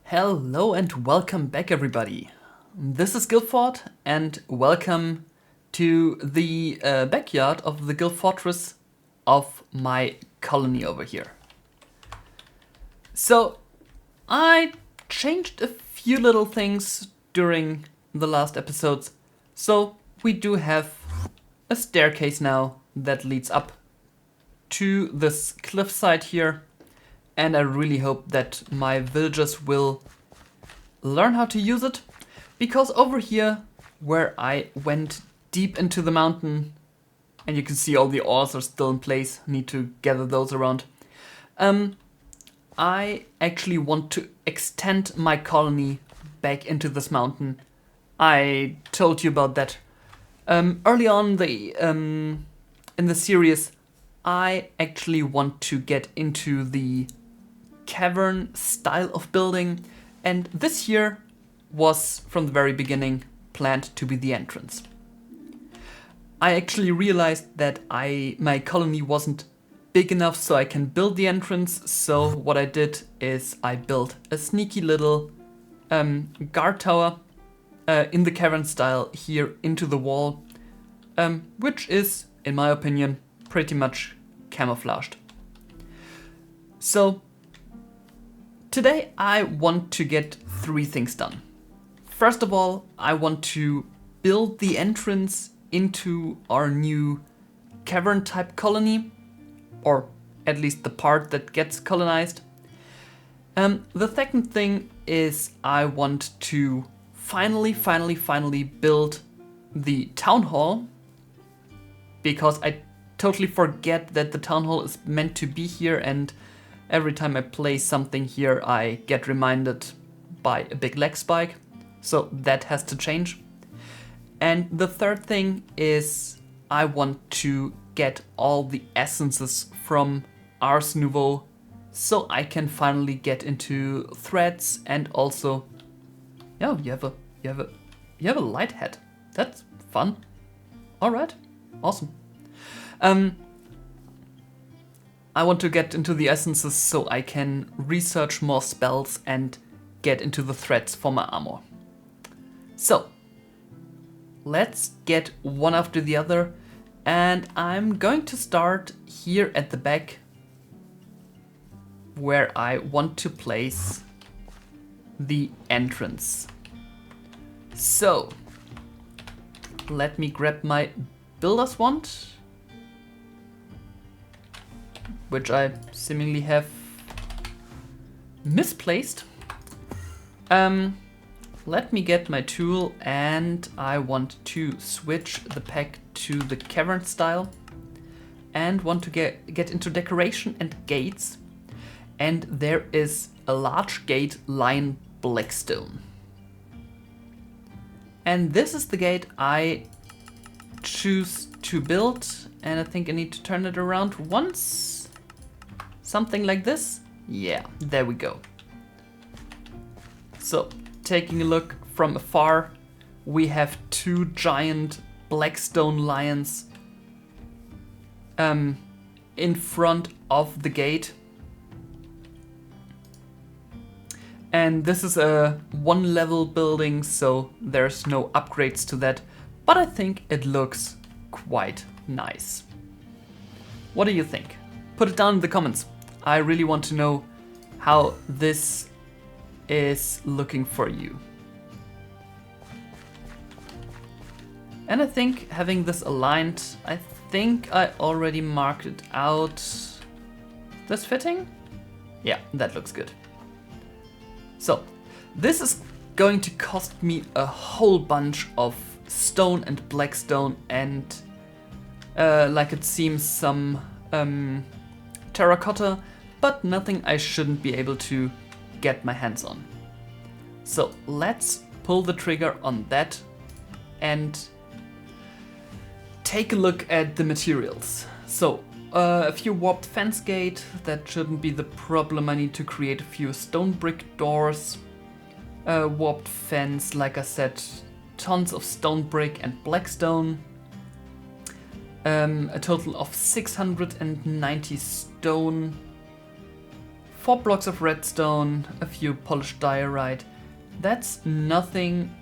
Hello and welcome back, everybody. This is Guildford, and welcome to the backyard of the Guild Fortress of my colony over here. So, I changed a few little things during the last episodes. So, we do have a staircase now that leads up to this cliffside here. And I really hope that my villagers will learn how to use it. Because over here, where I went deep into the mountain, and you can see all the ores are still in place, need to gather those around. I actually want to extend my colony back into this mountain. I told you about that early on in the series. I actually want to get into the cavern style of building, and this here was from the very beginning planned to be the entrance. I actually realized that my colony wasn't big enough so I can build the entrance, so what I did is I built a sneaky little guard tower in the cavern style here into the wall, which is, in my opinion, pretty much camouflaged. So today I want to get three things done. First of all, I want to build the entrance into our new cavern type colony, or at least the part that gets colonized. The second thing is I want to finally build the Townhall, because I totally forget that the Townhall is meant to be here, and every time I play something here, I get reminded by a big lag spike. So that has to change. And the third thing is I want to get all the essences from Ars Noveau so I can finally get into threads, and also, yeah, you have a light head. That's fun. All right, awesome. I want to get into the essences so I can research more spells and get into the threads for my armor. So, let's get one after the other, and I'm going to start here at the back where I want to place the entrance. So, let me grab my builder's wand, which I seemingly have misplaced. Let me get my tool, and I want to switch the pack to the cavern style, and want to get into decoration and gates. And there is a large gate lying blackstone. And this is the gate I choose to build, and I think I need to turn it around once. Something like this. Yeah, there we go. So, taking a look from afar, we have two giant blackstone lions in front of the gate. And this is a one-level building, so there's no upgrades to that, but I think it looks quite nice. What do you think? Put it down in the comments. I really want to know how this is looking for you. And I think having this aligned, I think I already marked it out. This fitting? Yeah, that looks good. So, this is going to cost me a whole bunch of stone and blackstone, and like it seems some terracotta, but nothing I shouldn't be able to get my hands on. So let's pull the trigger on that and take a look at the materials. So a few warped fence gate, that shouldn't be the problem. I need to create a few stone brick doors. Warped fence, like I said, tons of stone brick and blackstone. A total of 690 stone 4 blocks of redstone, a few polished diorite. That's nothing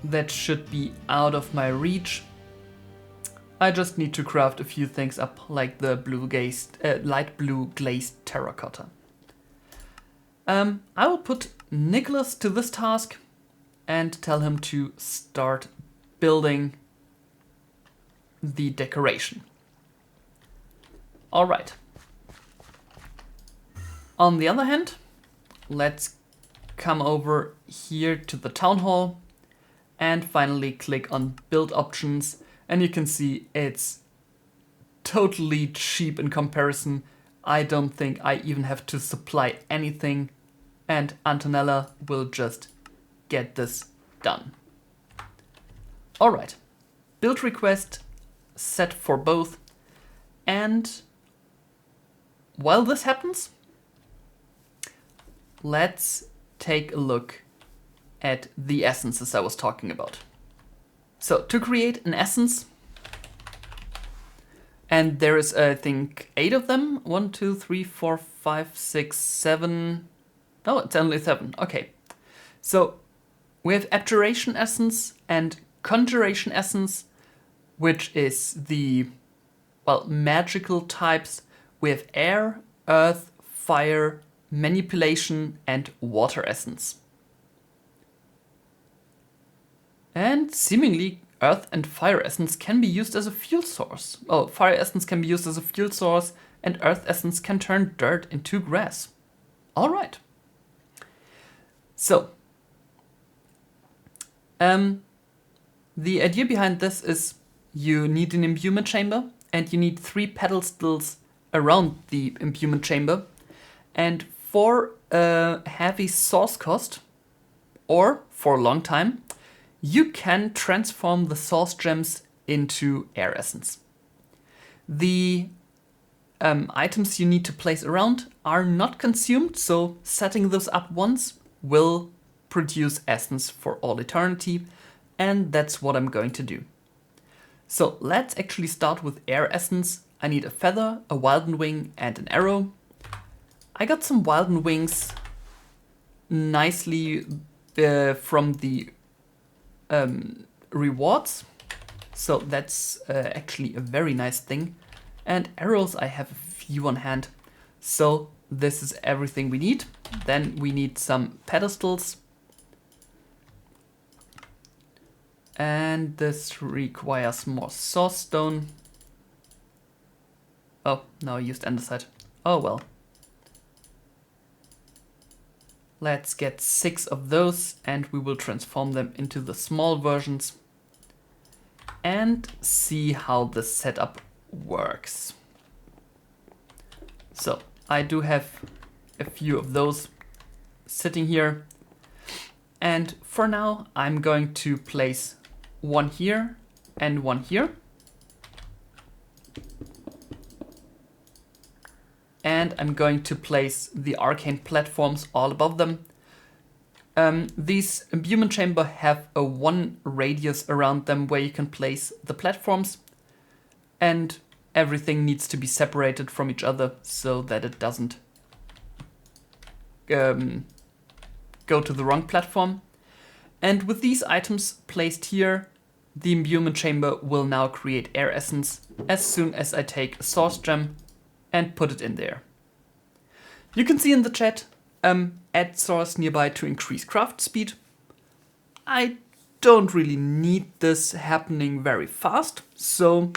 that should be out of my reach. I just need to craft a few things up, like the light blue glazed terracotta. I will put Nicholas to this task and tell him to start building the decoration. All right. On the other hand, let's come over here to the Townhall and finally click on build options, and you can see it's totally cheap in comparison. I don't think I even have to supply anything, and Antonella will just get this done. All right, build request set for both, and while this happens, let's take a look at the essences I was talking about. So to create an essence, and there is, I think, 8 of them. 1, 2, 3, 4, 5, 6, 7. No, it's only 7. Okay. So we have abjuration essence and conjuration essence, which is the, well, magical types. We have air, earth, fire, manipulation, and water essence. And seemingly earth and fire essence can be used as a fuel source. Oh, fire essence can be used as a fuel source, and earth essence can turn dirt into grass. All right. So, the idea behind this is you need an imbuement chamber, and you need 3 pedestals around the imbuement chamber. And for a heavy source cost, or for a long time, you can transform the source gems into air essence. The items you need to place around are not consumed, so setting those up once will produce essence for all eternity, and that's what I'm going to do. So let's actually start with air essence. I need a feather, a wilden wing, and an arrow. I got some wilden wings nicely from the rewards, so that's actually a very nice thing. And arrows, I have a few on hand, so this is everything we need. Then we need some pedestals, and this requires more source stone. Oh, no, I used andesite. Oh well. Let's get 6 of those, and we will transform them into the small versions and see how the setup works. So I do have a few of those sitting here, and for now I'm going to place 1 here and 1 here. And I'm going to place the arcane platforms all above them. These imbuement chamber have a 1 radius around them where you can place the platforms, and everything needs to be separated from each other so that it doesn't go to the wrong platform. And with these items placed here, the imbuement chamber will now create air essence as soon as I take a source gem and put it in there. You can see in the chat, add source nearby to increase craft speed. I don't really need this happening very fast, so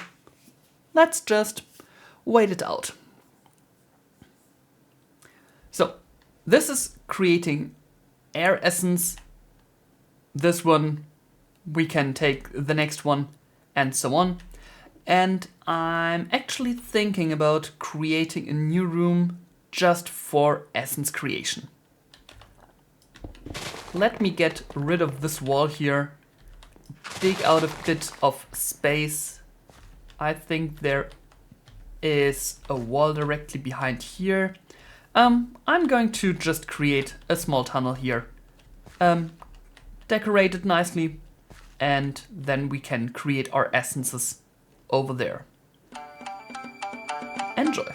let's just wait it out. So this is creating air essence. This one, we can take the next one, and so on. And I'm actually thinking about creating a new room just for essence creation. Let me get rid of this wall here, dig out a bit of space. I think there is a wall directly behind here. I'm going to just create a small tunnel here, decorate it nicely, and then we can create our essences over there. Enjoy.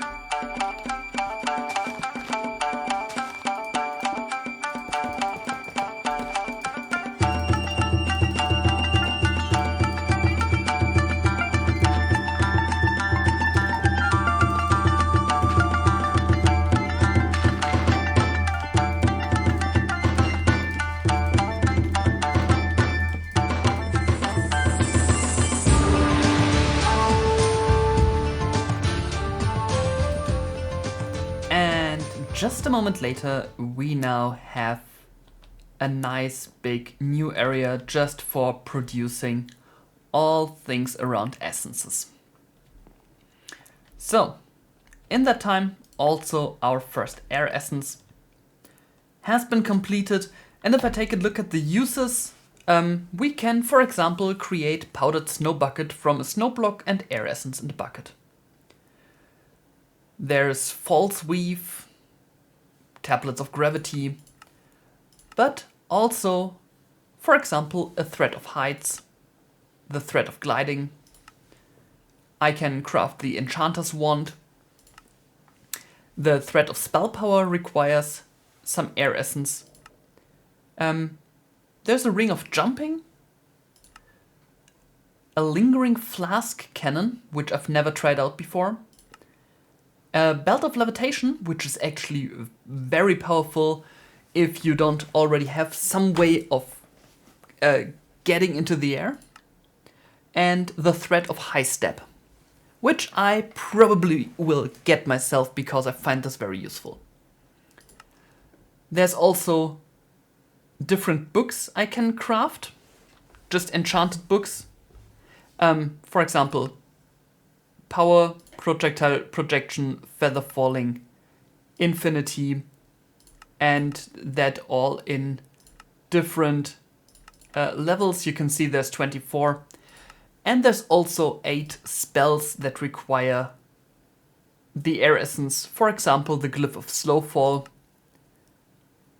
just a moment later, we now have a nice big new area just for producing all things around essences. So, in that time, also our first air essence has been completed, and if I take a look at the uses, we can, for example, create powdered snow bucket from a snow block and air essence in the bucket. There's false weave, tablets of gravity, but also, for example, a thread of heights, the thread of gliding. I can craft the enchanter's wand. The thread of spell power requires some air essence. There's a ring of jumping, a lingering flask cannon, which I've never tried out before, a belt of levitation, which is actually very powerful if you don't already have some way of getting into the air, and the thread of high step, which I probably will get myself because I find this very useful. There's also different books I can craft, just enchanted books. For example, power, projectile projection, feather falling, infinity, and that all in different levels. You can see there's 24. And there's also 8 spells that require the air essence. For example, the glyph of slow fall,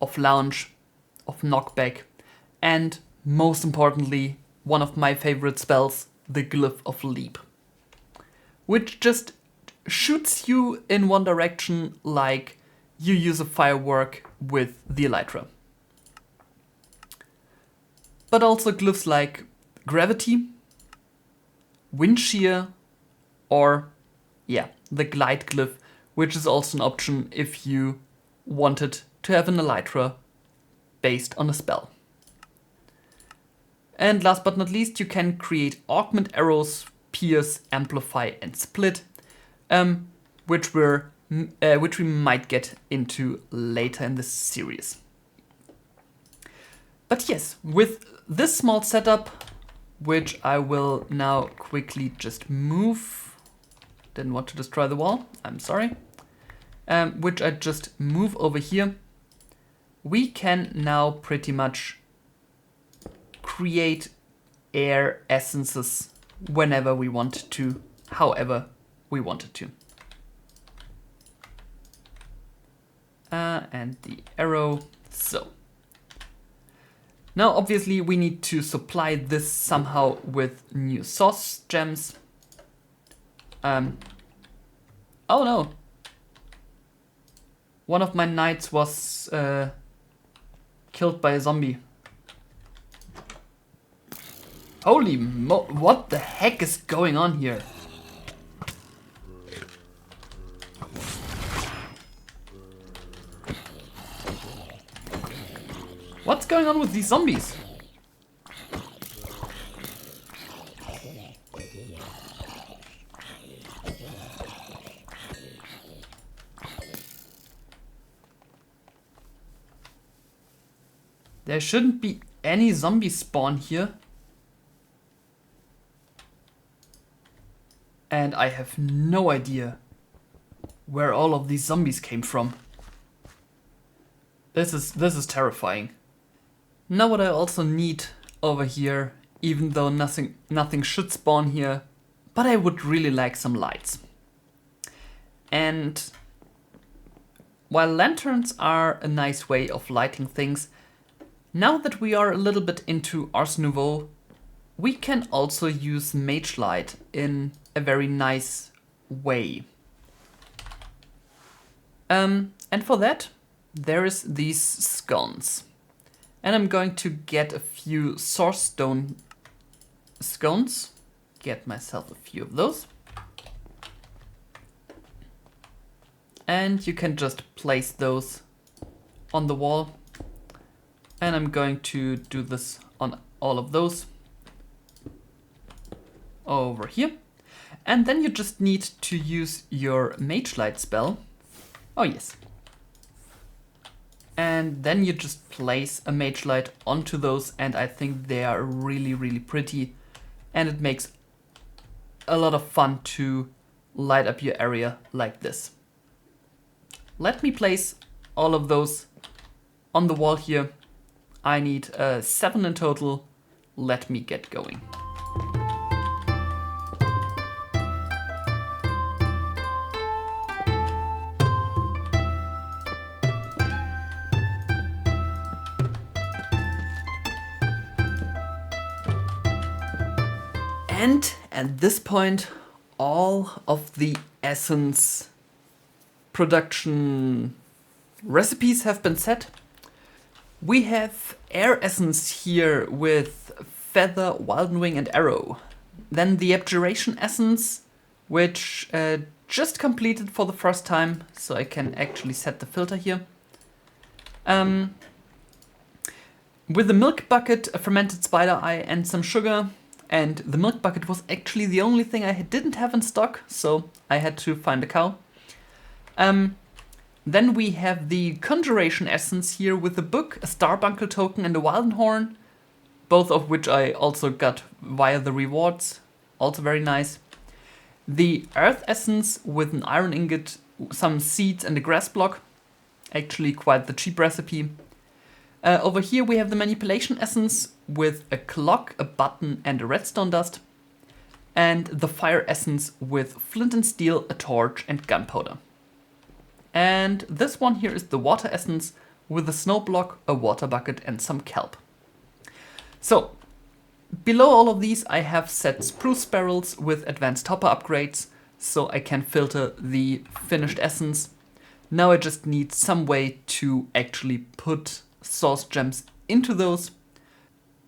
of launch, of knockback, and most importantly, one of my favorite spells, the glyph of leap, which just shoots you in one direction like you use a firework with the elytra. But also glyphs like gravity, wind shear, or the glide glyph, which is also an option if you wanted to have an elytra based on a spell. And last but not least, you can create augment arrows, pierce, amplify, and split, which we might get into later in this series. But yes, with this small setup, which I will now quickly just move. Didn't want to destroy the wall, I'm sorry. Which I just move over here. We can now pretty much create air essences whenever we want to, however we wanted to. And the arrow, so. Now, obviously, we need to supply this somehow with new source gems. Oh no. One of my knights was killed by a zombie. Holy what the heck is going on here? What's going on with these zombies? There shouldn't be any zombie spawn here. And I have no idea where all of these zombies came from. This is terrifying. Now what I also need over here, even though nothing should spawn here, but I would really like some lights. And while lanterns are a nice way of lighting things, now that we are a little bit into Ars Noveau, we can also use mage light in a very nice way. And for that, there is these scones. And I'm going to get a few source stone scones. Get myself a few of those. And you can just place those on the wall. And I'm going to do this on all of those. Over here. And then you just need to use your Mage Light spell. Oh yes. And then you just place a mage light onto those, and I think they are really, really pretty. And it makes a lot of fun to light up your area like this. Let me place all of those on the wall here. I need 7 in total. Let me get going. And at this point, all of the essence production recipes have been set. We have air essence here with feather, wilden wing, and arrow. Then the abjuration essence, which just completed for the first time, so I can actually set the filter here. With the milk bucket, a fermented spider eye, and some sugar. And the milk bucket was actually the only thing I didn't have in stock, so I had to find a cow. Then we have the conjuration essence here with a book, a starbuncle token, and a Wildenhorn, both of which I also got via the rewards, also very nice. The earth essence with an iron ingot, some seeds, and a grass block, actually quite the cheap recipe. Over here we have the manipulation essence with a clock, a button, and a redstone dust. And the fire essence with flint and steel, a torch, and gunpowder. And this one here is the water essence with a snow block, a water bucket, and some kelp. So, below all of these I have set spruce barrels with advanced hopper upgrades, so I can filter the finished essence. Now I just need some way to actually put source gems into those.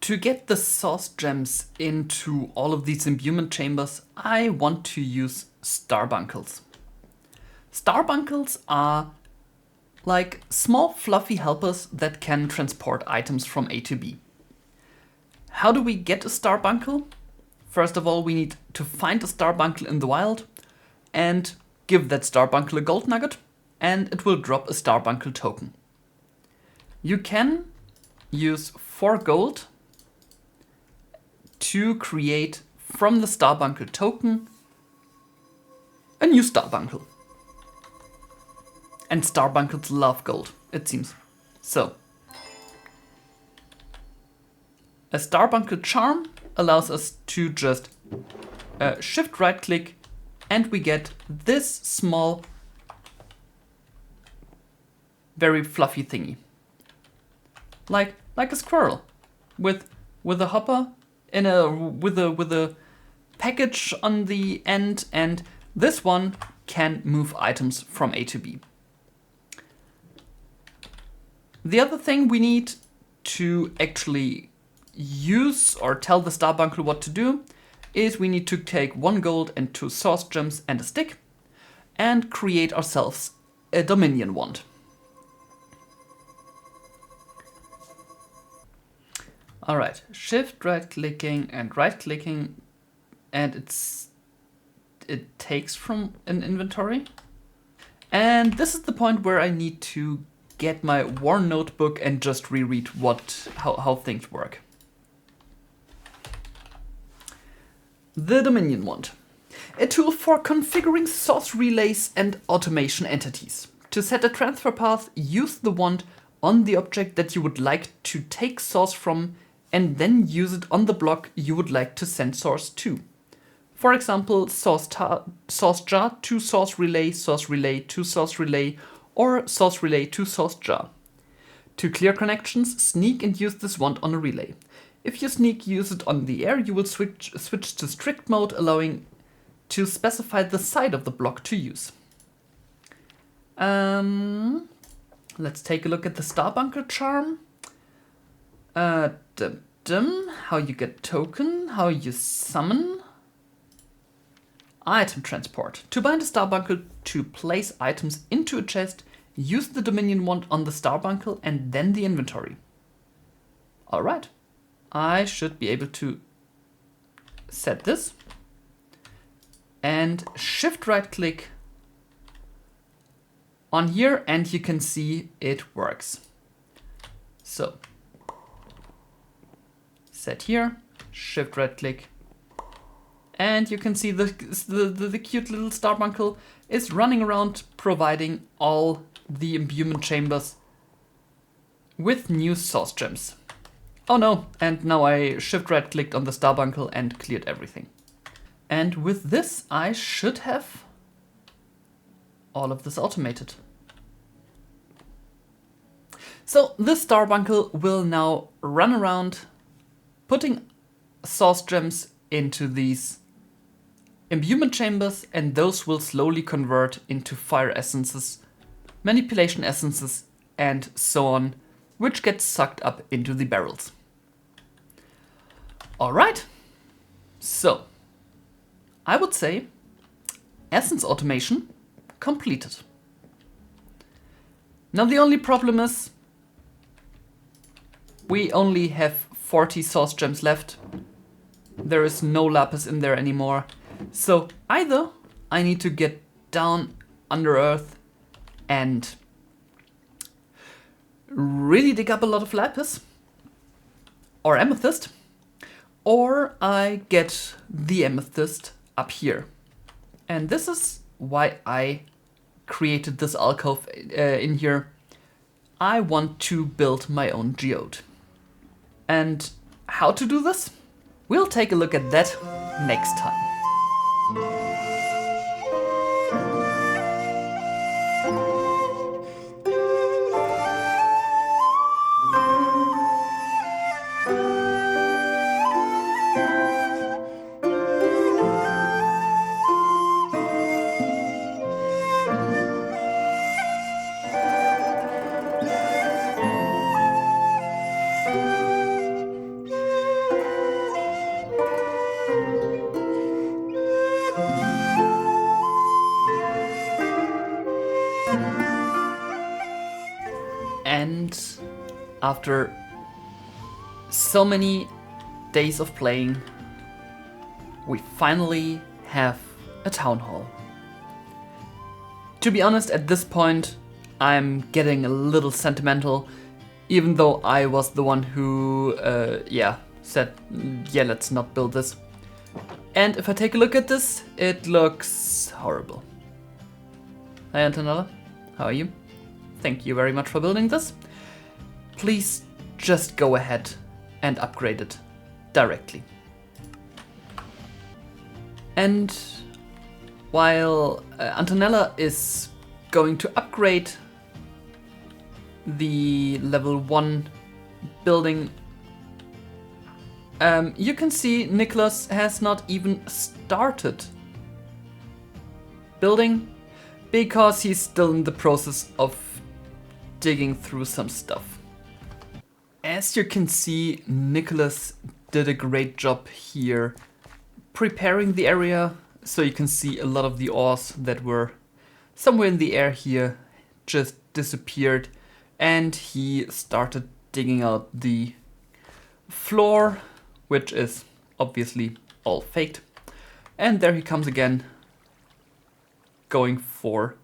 To get the source gems into all of these imbuement chambers, I want to use starbuncles. Starbuncles are like small fluffy helpers that can transport items from A to B. How do we get a starbuncle? First of all, we need to find a starbuncle in the wild and give that starbuncle a gold nugget, and it will drop a starbuncle token. You can use 4 gold to create from the starbuncle token a new starbuncle. And starbuncles love gold, it seems. So, a starbuncle charm allows us to just shift right click, and we get this small, very fluffy thingy. Like a squirrel with a hopper with a package on the end, and this one can move items from A to B. The other thing we need to actually use or tell the starbuncle what to do is we need to take 1 gold and 2 source gems and a stick and create ourselves a dominion wand. Alright, shift right clicking and right clicking, and it takes from an inventory. And this is the point where I need to get my worn notebook and just reread how things work. The Dominion Wand. A tool for configuring source relays and automation entities. To set a transfer path, use the wand on the object that you would like to take source from, and then use it on the block you would like to send source to. For example, source jar to source relay to source relay, or source relay to source jar. To clear connections, sneak and use this wand on a relay. If you sneak use it on the air, you will switch to strict mode, allowing to specify the side of the block to use. Let's take a look at the Starbunker charm. How you get token, how you summon. Item transport. To bind a Starbuncle to place items into a chest, use the Dominion wand on the Starbuncle and then the inventory. Alright, I should be able to set this and shift right click on here, and you can see it works. So set here, shift right click, and you can see the cute little starbuncle is running around providing all the imbuement chambers with new source gems. Oh no, and now I shift right clicked on the starbuncle and cleared everything. And with this I should have all of this automated. So this starbuncle will now run around putting source gems into these imbuement chambers, and those will slowly convert into fire essences, manipulation essences, and so on, which gets sucked up into the barrels. Alright, so I would say essence automation completed. Now the only problem is we only have 40 source gems left. There is no lapis in there anymore. So either I need to get down under earth and really dig up a lot of lapis or amethyst, or I get the amethyst up here. And this is why I created this alcove in here. I want to build my own geode. And how to do this? We'll take a look at that next time. And after so many days of playing, we finally have a town hall. To be honest, at this point, I'm getting a little sentimental, even though I was the one who, said, yeah, let's not build this. And if I take a look at this, it looks horrible. Hi Antonella, how are you? Thank you very much for building this. Please just go ahead and upgrade it directly. And while Antonella is going to upgrade the level 1 building, you can see Nicholas has not even started building because he's still in the process of digging through some stuff. As you can see, Nicholas did a great job here preparing the area, so you can see a lot of the ores that were somewhere in the air here just disappeared, and he started digging out the floor, which is obviously all faked. And there he comes again, going for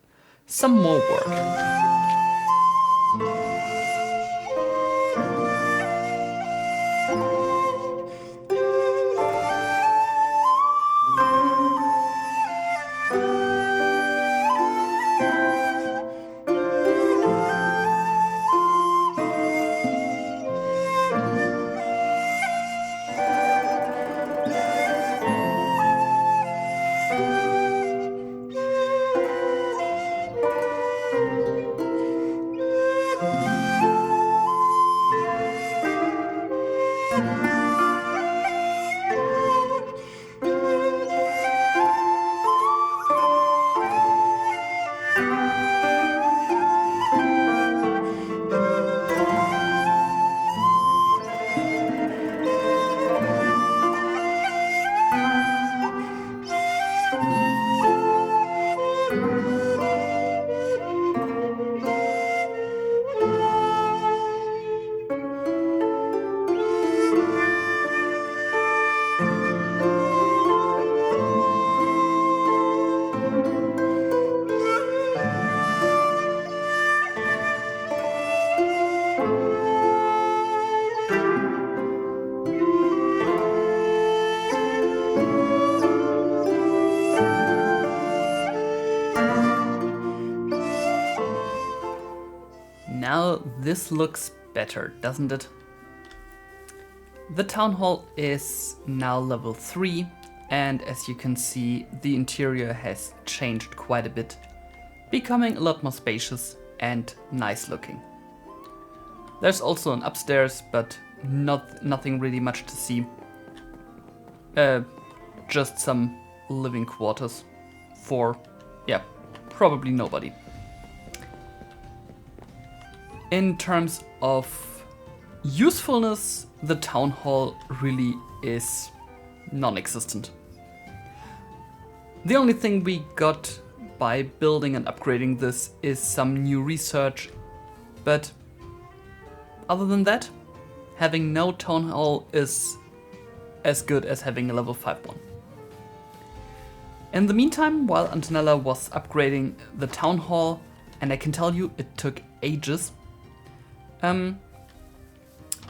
some more work. this looks better, doesn't it? The town hall is now level 3, and as you can see, the interior has changed quite a bit, becoming a lot more spacious and nice looking. There's also an upstairs, but nothing really much to see. Just some living quarters for, yeah, probably nobody. In terms of usefulness, the town hall really is non-existent. The only thing we got by building and upgrading this is some new research, but other than that, having no town hall is as good as having a level 5 one. In the meantime, while Antonella was upgrading the town hall, and I can tell you it took ages,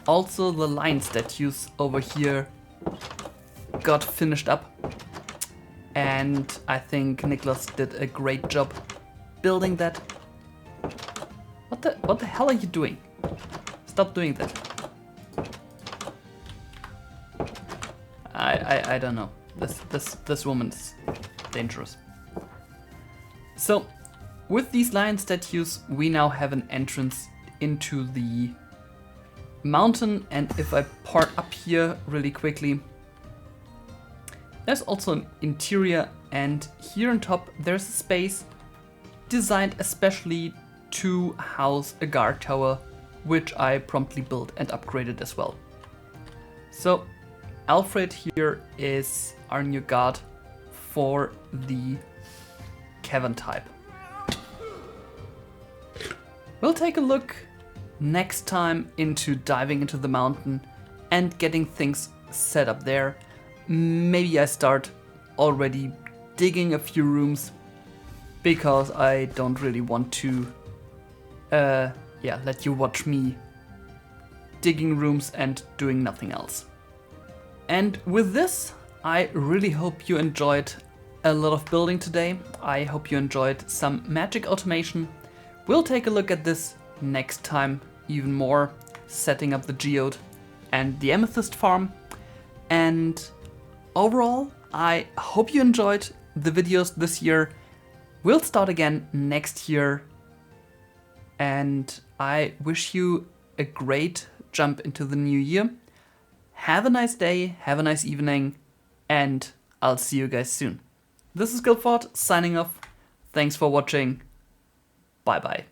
also the lion statues over here got finished up, and I think Nicholas did a great job building that. What the hell are you doing? Stop doing that. I don't know. This woman is dangerous. So, with these lion statues, we now have an entrance into the mountain, and if I part up here really quickly, there's also an interior, and here on top there's a space designed especially to house a guard tower, which I promptly built and upgraded as well. So Alfred here is our new guard for the cavern type. We'll take a look next time into diving into the mountain and getting things set up there. Maybe I start already digging a few rooms, because I don't really want to let you watch me digging rooms and doing nothing else. And with this, I really hope you enjoyed a lot of building today. I hope you enjoyed some magic automation. We'll take a look at this next time even more, setting up the geode and the amethyst farm. And overall, I hope you enjoyed the videos this year. We'll start again next year, and I wish you a great jump into the new year. Have a nice day, have a nice evening, and I'll see you guys soon. This is Guildford signing off. Thanks for watching. Bye bye.